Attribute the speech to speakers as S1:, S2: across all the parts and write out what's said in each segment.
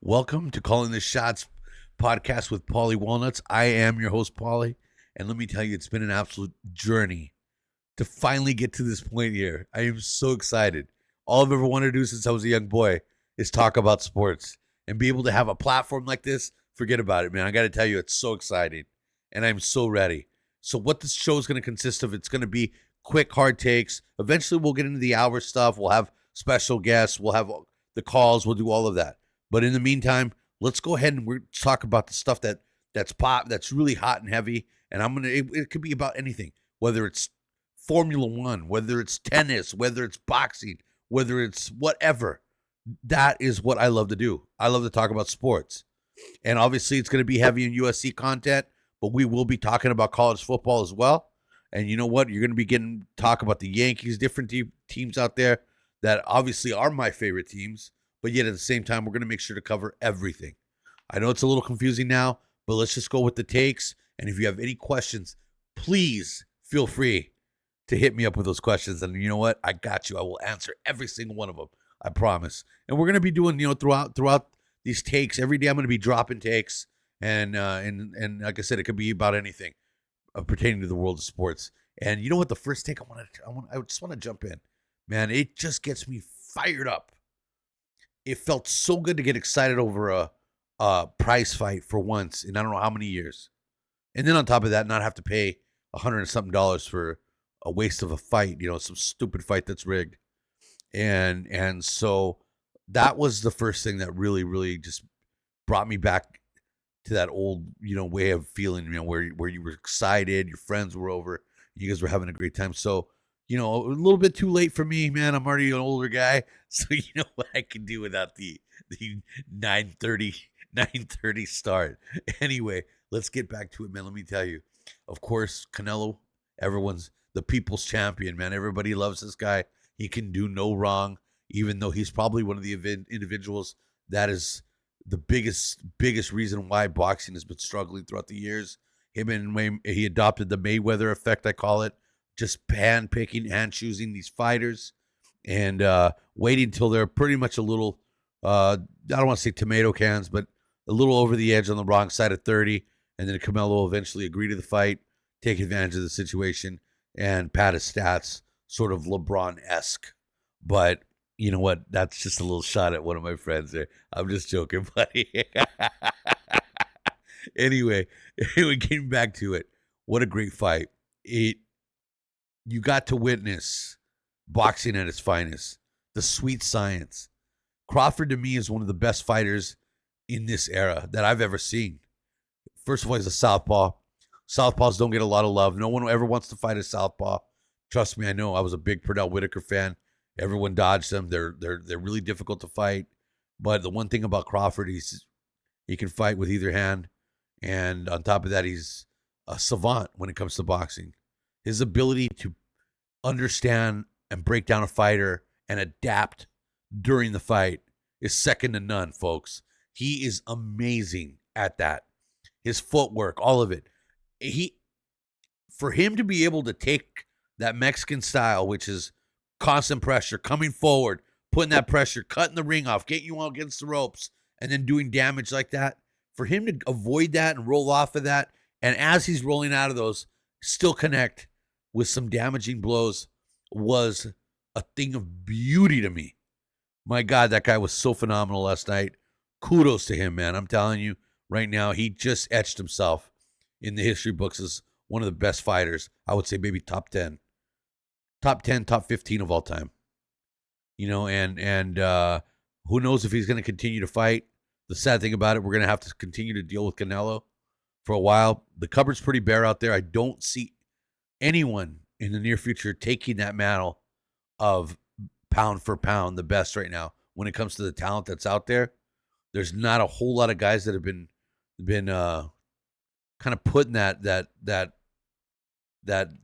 S1: Welcome to Calling the Shots podcast with Paulie Walnuts. I am your host, Paulie, and let me tell you, it's been an absolute journey to finally get to this point here. I am so excited. All I've ever wanted to do since I was a young boy is talk about sports and be able to have a platform like this. Forget about it, man. I got to tell you, it's so exciting, and I'm so ready. So what this show is going to consist of, it's going to be quick, hard takes. Eventually, we'll get into the hour stuff. We'll have special guests. We'll have the calls. We'll do all of that. But in the meantime, let's go ahead and we're talk about the stuff that's really hot and heavy. And it could be about anything, whether it's Formula One, whether it's tennis, whether it's boxing, whether it's whatever. That is what I love to do. I love to talk about sports. And obviously it's going to be heavy in USC content, but we will be talking about college football as well. And you know what? You're going to be getting talk about the Yankees, different teams out there that obviously are my favorite teams. But yet at the same time, we're going to make sure to cover everything. I know it's a little confusing now, but let's just go with the takes. And if you have any questions, please feel free to hit me up with those questions. And you know what? I got you. I will answer every single one of them. I promise. And we're going to be doing, throughout these takes. Every day I'm going to be dropping takes. And like I said, it could be about anything pertaining to the world of sports. And you know what? The first take I just want to jump in. Man, it just gets me fired up. It felt so good to get excited over a prize fight for once in I don't know how many years. And then on top of that, not have to pay $100 and something for a waste of a fight, some stupid fight that's rigged. And so that was the first thing that really, really just brought me back to that old, way of feeling, where you were excited, your friends were over, you guys were having a great time. So a little bit too late for me, man. I'm already an older guy. So you know what I can do without the 9:30 start. Anyway, let's get back to it, man. Let me tell you. Of course, Canelo, everyone's the people's champion, man. Everybody loves this guy. He can do no wrong, even though he's probably one of the individuals that is the biggest reason why boxing has been struggling throughout the years. He adopted the Mayweather effect, I call it. Just hand-picking and choosing these fighters and waiting until they're pretty much a little, I don't want to say tomato cans, but a little over the edge on the wrong side of 30. And then Canelo eventually agree to the fight, take advantage of the situation, and pad his stats, sort of LeBron-esque. But you know what? That's just a little shot at one of my friends there. I'm just joking, buddy. Anyway, we came back to it. What a great fight. You got to witness boxing at its finest, the sweet science. Crawford, to me, is one of the best fighters in this era that I've ever seen. First of all, he's a southpaw. Southpaws don't get a lot of love. No one ever wants to fight a southpaw. Trust me, I know. I was a big Pernell Whitaker fan. Everyone dodged them. They're really difficult to fight. But the one thing about Crawford, he can fight with either hand. And on top of that, he's a savant when it comes to boxing. His ability to understand and break down a fighter and adapt during the fight is second to none, folks. He is amazing at that. His footwork, all of it. For him to be able to take that Mexican style, which is constant pressure, coming forward, putting that pressure, cutting the ring off, getting you all against the ropes, and then doing damage like that, for him to avoid that and roll off of that, and as he's rolling out of those, still connect with some damaging blows was a thing of beauty to me. My God, that guy was so phenomenal last night. Kudos to him, man. I'm telling you right now, he just etched himself in the history books as one of the best fighters. I would say maybe top 10, top 15 of all time. And who knows if he's going to continue to fight. The sad thing about it, we're going to have to continue to deal with Canelo for a while. The cupboard's pretty bare out there. I don't see anyone in the near future taking that mantle of pound for pound the best right now when it comes to the talent that's out there. There's not a whole lot of guys that have been kind of put in that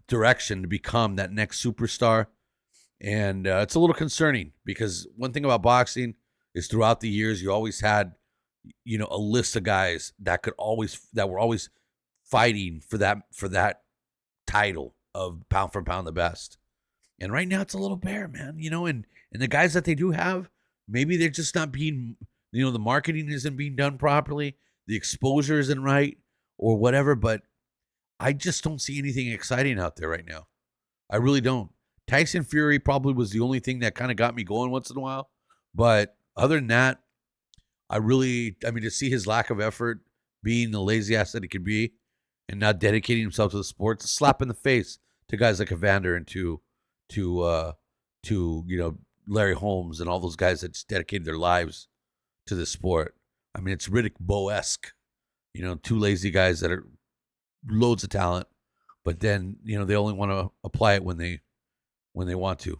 S1: direction to become that next superstar. And it's a little concerning because one thing about boxing is throughout the years you always had a list of guys that were always fighting for that title of pound for pound the best. And right now it's a little bare, man, and the guys that they do have, maybe they're the marketing isn't being done properly, the exposure isn't right, or whatever. But I just don't see anything exciting out there right now. I really don't. Tyson Fury probably was the only thing that kind of got me going once in a while. But other than that, I mean, to see his lack of effort, being the lazy ass that he could be, and not dedicating himself to the sport, it's a slap in the face to guys like Evander and to Larry Holmes and all those guys that just dedicated their lives to the sport. I mean, it's Riddick Bowe-esque, two lazy guys that are loads of talent, but then they only want to apply it when they want to.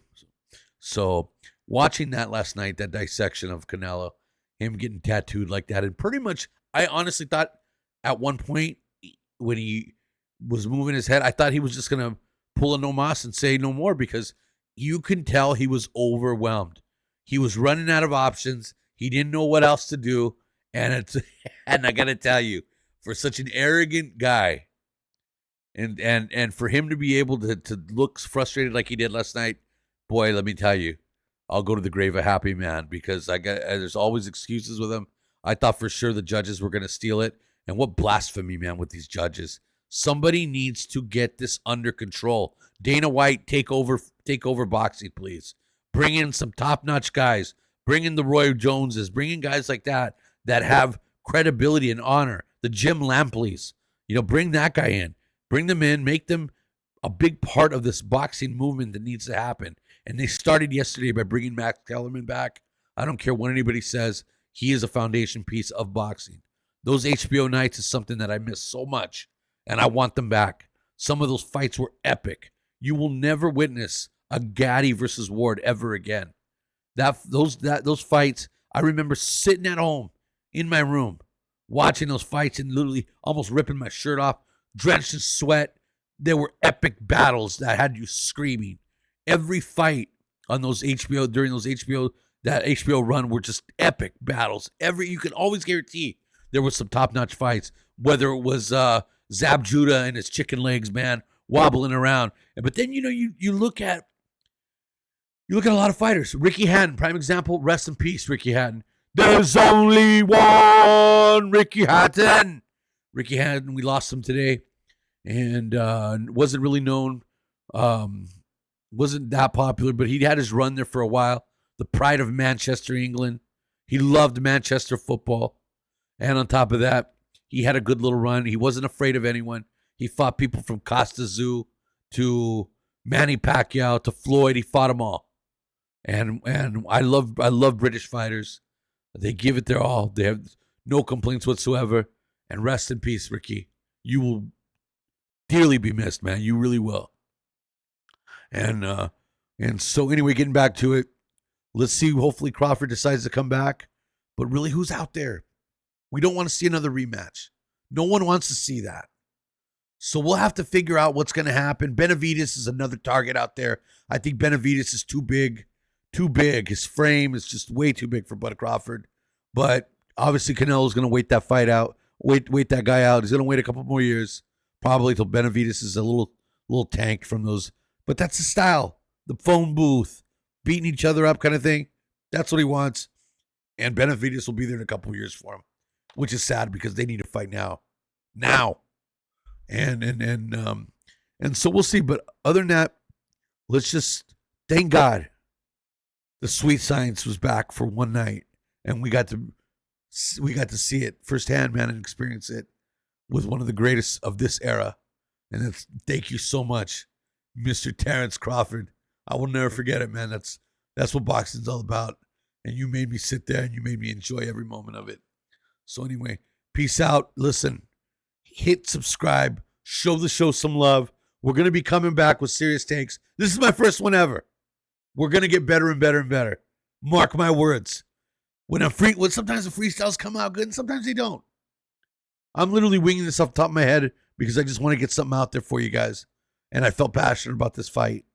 S1: So watching that last night, that dissection of Canelo, him getting tattooed like that, and pretty much, I honestly thought at one point when he was moving his head, I thought he was just gonna pull a no mas and say no more, because you can tell he was overwhelmed. He was running out of options. He didn't know what else to do, and I gotta tell you, for such an arrogant guy, and for him to be able to look frustrated like he did last night, boy, let me tell you, I'll go to the grave a happy man, because there's always excuses with him. I thought for sure the judges were going to steal it. And what blasphemy, man, with these judges. Somebody needs to get this under control. Dana White, take over boxing, please. Bring in some top-notch guys. Bring in the Roy Joneses. Bring in guys like that have credibility and honor. The Jim Lampleys. Bring that guy in. Bring them in. Make them a big part of this boxing movement that needs to happen. And they started yesterday by bringing Max Kellerman back. I don't care what anybody says. He is a foundation piece of boxing. Those HBO nights is something that I miss so much, and I want them back. Some of those fights were epic. You will never witness a Gaddy versus Ward ever again. Those fights, I remember sitting at home in my room watching those fights and literally almost ripping my shirt off, drenched in sweat. There were epic battles that had you screaming. Every fight on those during that HBO run were just epic battles. You can always guarantee there was some top-notch fights, whether it was Zab Judah and his chicken legs, man, wobbling around. But then, you look at a lot of fighters. Ricky Hatton, prime example, rest in peace, Ricky Hatton. There's only one Ricky Hatton. Ricky Hatton, we lost him today, and wasn't really known, wasn't that popular, but he had his run there for a while. The pride of Manchester, England. He loved Manchester football. And on top of that, he had a good little run. He wasn't afraid of anyone. He fought people from Costa Zoo to Manny Pacquiao to Floyd. He fought them all. And I love British fighters. They give it their all. They have no complaints whatsoever. And rest in peace, Ricky. You will dearly be missed, man. You really will. And so anyway, getting back to it, let's see. Hopefully Crawford decides to come back. But really, who's out there? We don't want to see another rematch. No one wants to see that. So we'll have to figure out what's going to happen. Benavidez is another target out there. I think Benavidez is too big. Too big. His frame is just way too big for Bud Crawford. But obviously Canelo's going to wait that fight out. Wait that guy out. He's going to wait a couple more years. Probably till Benavidez is a little tanked from those. But that's his style. The phone booth. Beating each other up kind of thing. That's what he wants. And Benavidez will be there in a couple of years for him. Which is sad because they need to fight now. And so we'll see. But other than that, let's just thank God the sweet science was back for one night, and we got to see it firsthand, man, and experience it with one of the greatest of this era. And thank you so much, Mr. Terrence Crawford. I will never forget it, man. That's what boxing's all about. And you made me sit there and you made me enjoy every moment of it. So anyway, peace out. Listen, hit subscribe, show the show some love. We're going to be coming back with serious takes. This is my first one ever. We're going to get better and better and better. Mark my words. When sometimes the freestyles come out good and sometimes they don't. I'm literally winging this off the top of my head because I just want to get something out there for you guys. And I felt passionate about this fight.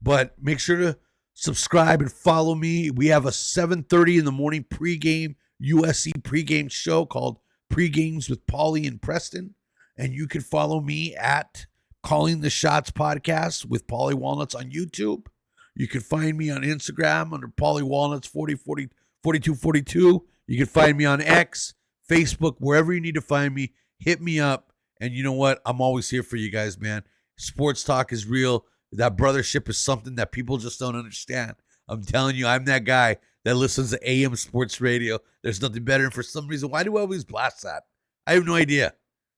S1: But make sure to subscribe and follow me. We have a 7:30 in the morning pregame USC pregame show called Pregames with Paulie and Preston. And you can follow me at Calling the Shots Podcast with Paulie Walnuts on YouTube. You can find me on Instagram under Paulie Walnuts 4040 4242. You can find me on X, Facebook, wherever you need to find me. Hit me up. And you know what? I'm always here for you guys, man. Sports talk is real. That brothership is something that people just don't understand. I'm telling you, I'm that guy that listens to AM sports radio. There's nothing better. And for some reason, why do I always blast that? I have no idea.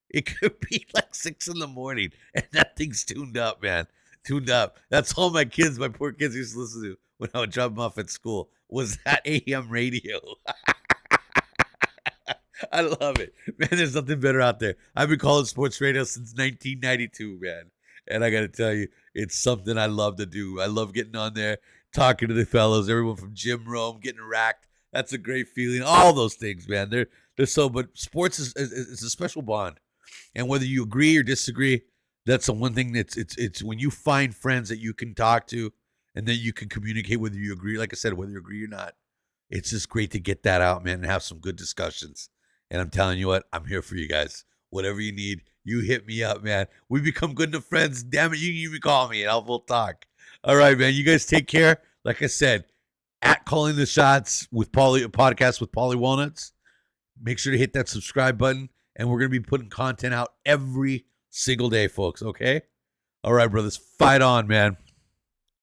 S1: It could be like 6 in the morning, and that thing's tuned up, man. Tuned up. That's all my kids, my poor kids, used to listen to when I would drop them off at school. Was that AM radio? I love it, man. There's nothing better out there. I've been calling sports radio since 1992, man. And I got to tell you, it's something I love to do. I love getting on there, talking to the fellows, everyone from Jim Rome, getting racked. That's a great feeling. All those things, man. They're so. But sports is a special bond. And whether you agree or disagree, that's the one thing that's it's when you find friends that you can talk to and then you can communicate whether you agree. Like I said, whether you agree or not, it's just great to get that out, man, and have some good discussions. And I'm telling you what, I'm here for you guys. Whatever you need, you hit me up, man. We become good enough friends. Damn it, you can even call me and we'll talk. All right, man. You guys take care. Like I said, at Calling the Shots with Paulie, a podcast with Paulie Walnuts. Make sure to hit that subscribe button. And we're going to be putting content out every single day, folks. Okay? All right, brothers. Fight on, man.